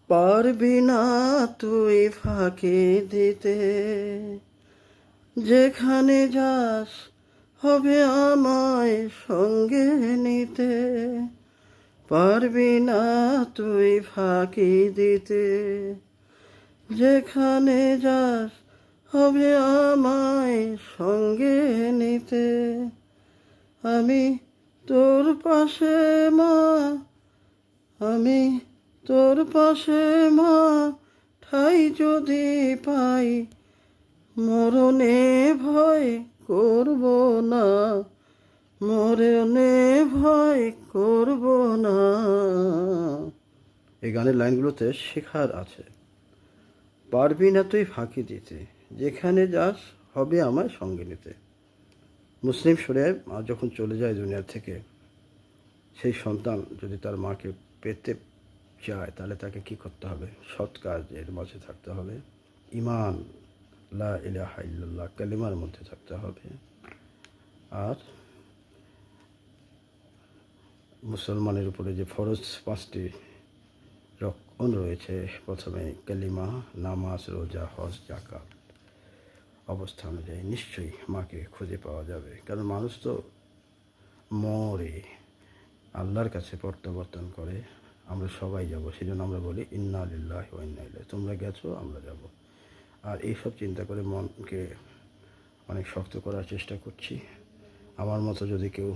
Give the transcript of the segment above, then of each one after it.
পারবি না তুই ফাঁকি দিতে, যেখানে যাস হবে আমায় সঙ্গে নিতে। পারবি না তুই ফাঁকি দিতে, যেখানে যাস হবে আমায় সঙ্গে নিতে। আমি তোর পাশে মা, আমি তোর পাশে মা, ঠাই যদি পাই, মরণে ভয় করব না, মরণে ভয় করব না। এই গানের লাইনগুলোতে শেখার আছে। পারবি না তুই ফাঁকি দিতে, যেখানে যাস হবে আমায় সঙ্গে নিতে। মুসলিম শরিয়ায় মা যখন চলে যায় দুনিয়া থেকে, সেই সন্তান যদি তার মাকে পেতে চায় তাহলে তাকে কি করতে হবে? সৎ কাজের মাঝে থাকতে হবে, ঈমান লা ইলাহা ইল্লাল্লাহ কালিমার মধ্যে থাকতে হবে। আর মুসলমানের উপরে যে ফরজ 5টি রক্ষণ রয়েছে, প্রথমে কালিমা, নামাজ, রোজা, হজ, যাকাত, অবস্থা অনুযায়ী নিশ্চয়ই মাকে খুঁজে পাওয়া যাবে। কারণ মানুষ তো মরে, আল্লাহর কাছে প্রত্যাবর্তন করে। আমরা সবাই যাব, সেই জন্য আমরা বলি ইন্না লিল্লাহি ওয়া ইন্না ইলাইহি। তোমরা গেছো, আমরা যাব। আর এইসব চিন্তা করে মনকে অনেক শক্ত করার চেষ্টা করছি। আমার মতো যদি কেউ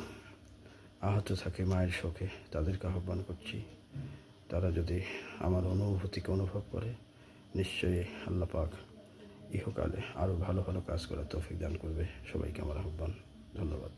আহত থাকে মায়ের শোকে, তাদেরকে আহ্বান করছি, তারা যদি আমার অনুভূতিকে অনুভব করে, নিশ্চয়ই আল্লাহ পাক ইহকালে আরও ভালো ভালো কাজ করার তৌফিক দান করবে। সবাইকে আমার আহ্বান। ধন্যবাদ।